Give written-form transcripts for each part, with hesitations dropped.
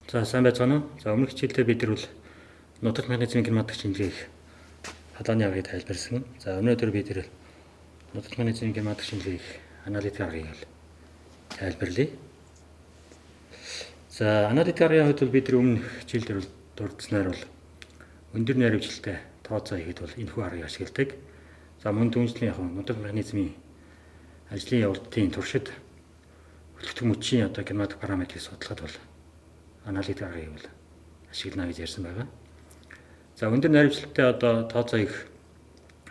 За сайн байцгаана уу? За өмнөх хичээлдээ бид нар бол нутаг механизмын кинематик шинжилгээх халааны аргыг тайлбарсан. За өнөөдөр бид нар нутаг механизмын кинематик шинжилгээх аналитик аргыг тайлбарлая. За аналитик аргын хувьд бол бид нар өмнөх хичээлдэр дурдсанаар бол өндөр найрамдчилтай тооцоо хийхэд бол энэхүү аргыг ашигладаг. За мөн дүнжлийн яг нутаг механизмын ажлын явалтын туршид хүлэгдэх мөчийн кинематик параметрыг судлахад бол аналитик аргыг бол ашиглана гэж ярьсан байгаа. За өндөр найрамдчилтай тооцоо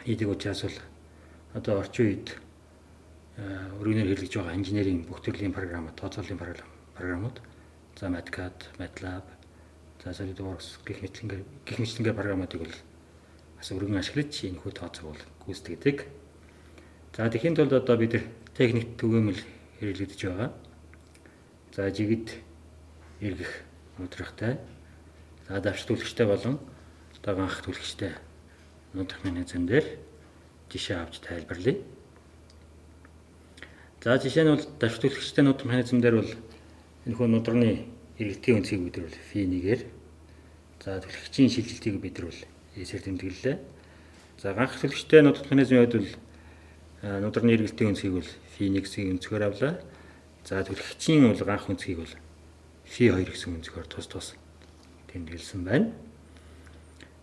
хийдэг учраас бол орчин үед өргөнөөр хэрэглэж байгаа инженерийн бүх төрлийн програмууд, тооцооллын програмууд, за MATCAD, MATLAB, за SolidWorks гэх мэтлэнгээр програмуудыг бол бас өргөн ашиглаж энэхүү тооцоог бол гүйцэтгэдэг. За тэгэхэд бол бид техник түгээмэл хэрэглэгдэж байгаа. За жигд эргэх нудрахтай, за давчтуулагчтай болон ганх түлхэгчтэй нутаг механизм дээр жишээ авч тайлбарлая. За жишээ нь бол давчтуулагчтай нутаг механизм дээр бол энэхүү нудраны эргэлтийн өнцгийг бид нар φ1-ээр, за түлхэгчийн шилжилтийг бид нар S-ээр тэмдэглэлээ. За ганх түлхэгчтэй нутаг механизмын хувьд бол нудраны эргэлтийн өнцгийг бол φ1-ийн өнцгөр авлаа. За түлхэгчийн бол ганх өнцгийг бол φ2 гэсэн өнцгөр тус тэмдэглэсэн байна.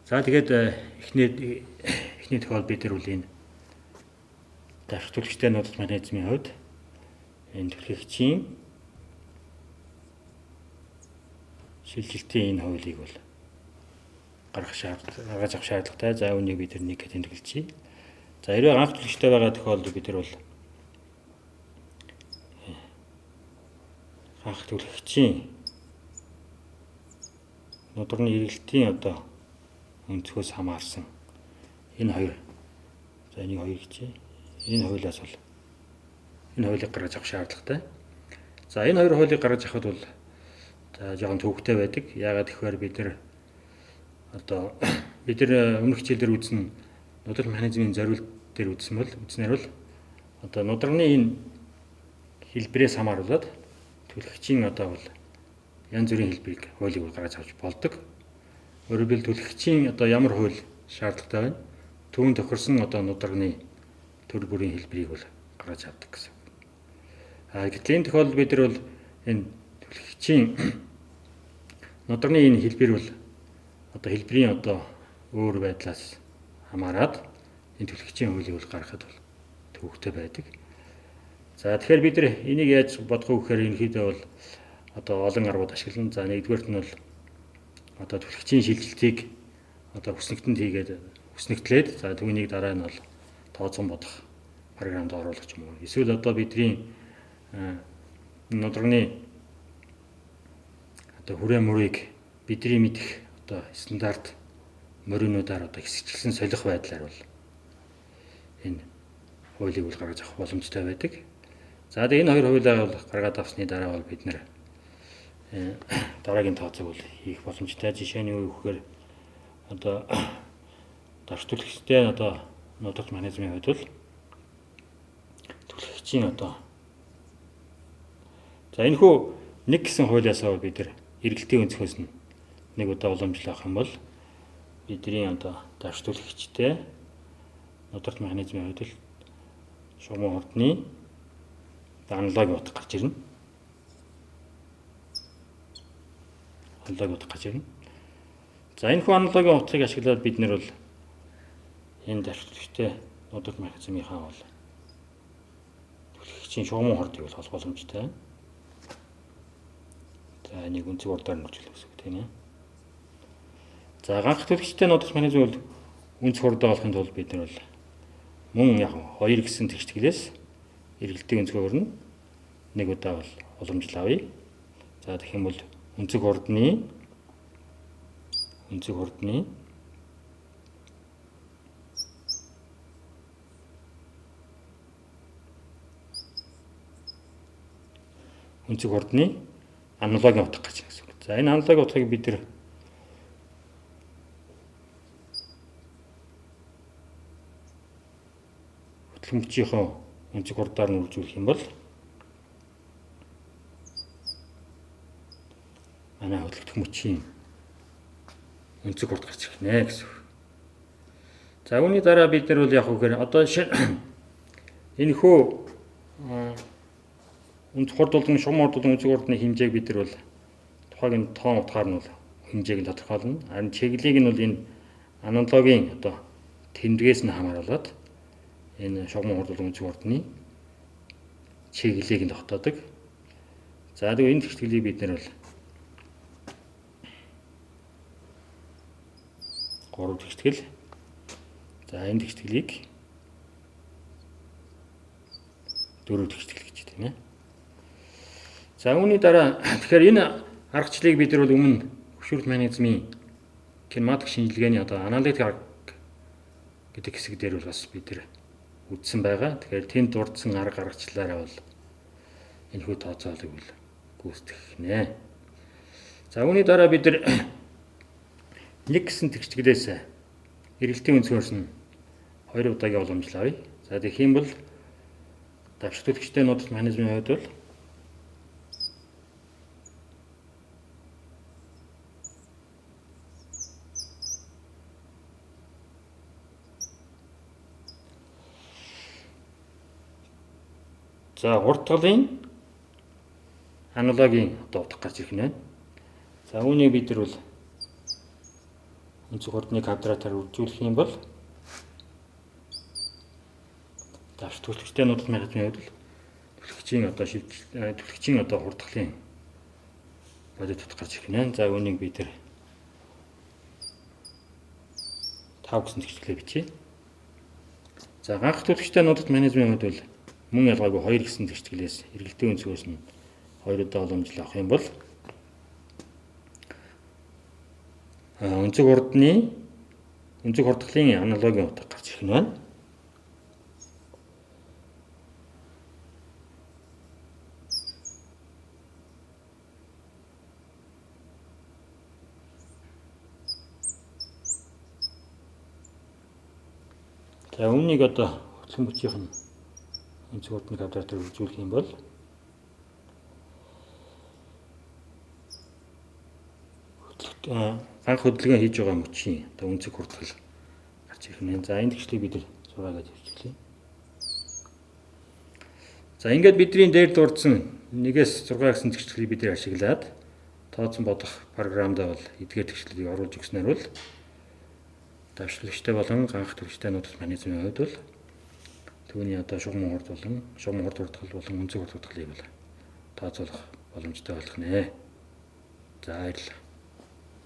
За тэгээд эхний тохиол бид нар энэ давчтуулагчтай нутаг механизмын хувьд энэ түлхэгчийн шилжилтийн энэ хуулийг бол гаргаж авах шаардлагатай. За үүнийг бид нэг тэмдэглэчихье. За хэрвээ ганх түлхэгчтэй байгаа тохиолдолд бид нар бол ганх түлхэгчийн нудраны эргэлтийн өнцгөөс хамаарсан энэ хоёр, за энийг 2 гэжээ. Энэ хуулиас бол энэ хуулийг гаргаж авах шаардлагатай. За энэ хоёр хуулийг гаргаж авахд бол жоохон төвөгтэй байдаг. Яагаад гэхээр бид нар өмнөх хичээлээр үзсэн нудрах механизмын зориулт дээр үзнээр бол нудраны энэ хэлбэрээс хамааруулаад түлхэгчийн бол янз бүрийн хэлбэрийг хуулийг гаргаж авч болдог. Өөрөөр хэлбэл түлхэгчийн ямар хууль шаардлагатай байна? Түүн тохирсон нудраны төр бүрийн хэлбэрийг бол гаргаж авдаг гэсэн. Гэтэл энэ тохиолдолд бид нар бол энэ түлхэгчийн нудраны энэ хэлбэр бол хэлбэрийн өөр байдлаас хамаарат энэ түлхэгчийн хуулийг бол гаргахад бол төвөгтэй байдаг. За тэгэхээр бид нар энийг яаж бодох вэ гэхээр ерөнхийдөө бол олон аргууд ашиглана. За нэгдүгээрт нь бол түлхэгчийн шилжилтийг хүснэгтэнд хийгээд хүснэгтлээд, за түүнийг дараа нь бол тооцоон бодох програмд оруулах юм уу. Эсвэл бидний нудраны хүрээ мөрийг бидний мэдэх стандарт моринуудаар хэсэгчлэн солих байдлаар бол энэ хуулийг бол гаргаж авах боломжтой байдаг. За энэ хоёр хуулиар бол гаргаад авсны дараа бол бид нэр дараагийн тооцоог бол хийх боломжтой. Жишээ нь юу гэхээр давчтуулагчтай нутаг механизмын хувьд бол түлхэгчийн за энэхүү нэг гэсэн хуулиасаа бид нар эргэлтийн өнцгөөс нь нэг уламжлах юм бол бидний давчтуулагчтай нудрах механизмын хувьд шугамын хурдны аналогийн утга гарч ирнэ. За энэхүү аналогийн утгыг ашиглаад бид нэр бол энэ давчтуулагчтай нудрах механизмынхаа бол түлхэгчийн шугамын хурдыг бол олох боломжтой. За энийг өнцөг урдаар нь үржүүлэх гэсэн үг тийм ээ. За ганх түлхэгчтэй нудрах механизм бол өнцөг хурдаа олохын тулд бид нар бол мөн 2 гэсэн тэгшгэлээс эргэлтийн өнцгөөр нь нэг удаа бол уламжил авъя. За тэгэх юм бол өнцөг хурдны аналогийн утга гарч ирнэ гэсэн үг. За энэ аналогийн утгыг бид нар хөтлөмжийнхөө өнцөг хурдаар нь үржүүлэх юм бол манай хөдөлгөх мөчийн өнцөг хурд гарч ирэх нэ гэсэн үг. За үүний дараа бид нар бол яг үгээр одоо энэ хөө өнцөг хурд болон шугам хурд болон өнцөг хурдны хэмжээг бид нар бол тухайн тоон утгаар нь бол хэмжээг нь тодорхойлно. Харин чиглэлийг нь бол энэ аналогийн одоо тэмдгээс нь хамааруулаад энэ шугам хурд болон өнцөг хурдны чиглэлийг нь тогтоодог. За тэгээ энэ тэгшгэлийг бид нар бол 3 тэгшгэл. За энэ тэгшгэлийг 4 тэгшгэл гэж тийм ээ. За үүний дараа тэгэхээр энэ аргачлалыг бид нар бол өмнө хөшүүрэлт механизмын кинематик шинжилгээний одоо аналитик арга гэдэг хэсэг дээр бол бас бид нар үзсэн байгаа. Тэгэхээр тэнд дурдсан арга гаргачлаараа бол энэхүү тооцоолыг бол гүйцэтгэх нэ. За үүний дараа бид нар нэг гэсэн тэгшгэлээс эргэлтийн өнцгөөс нь 2 удаагийн уламжлал авъя. За тэгэх юм бол давшигтгчтэй нууц механизмын хувьд бол за хурдгалын аналогийн одоо утга гарч ирэх нэ. За үүнийг бид нар бол өнцөг хурдны квадратаар үржүүлэх юм бол давшигтгчтэй нууц механизмын хувьд түлхэгчийн одоо хурдгалын бодит утга гарч ирэх нэ. За үүнийг бид нар 5 гэсэн тэгшгэлээр бичье. За ганх түлхэгчтэй нууц механизмын хувьд бол мөн ялгаагүй 2 гэсэн тэгшгэлээс эргэлтийн өнцгөөс нь 2 удаа уламжлал авах юм бол өнцөг хурдгалын аналогийн утга гарч ирэх нь байна. За үүнийг одоо хөдөлгөөн мөчийн өнцөг хурдны квадратаар үржүүлэх юм бол анх хөдөлгөөн хийж байгаа мөчийн одоо өнцөг хурдгал гарч ирэх нэ. За энэ тэгшлийг бид нар зураагаад хэвчүүлье. За ингээд бидний дээр дурдсан 1-6 гэсэн тэгшлийг бид нар ашиглаад тооцсон бодох програмд бол эдгээр тэгшлийг оруулж өгснээр бол давшигтгчтэй болон ганх түлхэгчтэй нууц механизмын хувьд бол түүний одоо шугам хурд хурдгал болон өнцөг хурд хурдгалыг бол тооцоолох боломжтой болох нэ. За баярлалаа.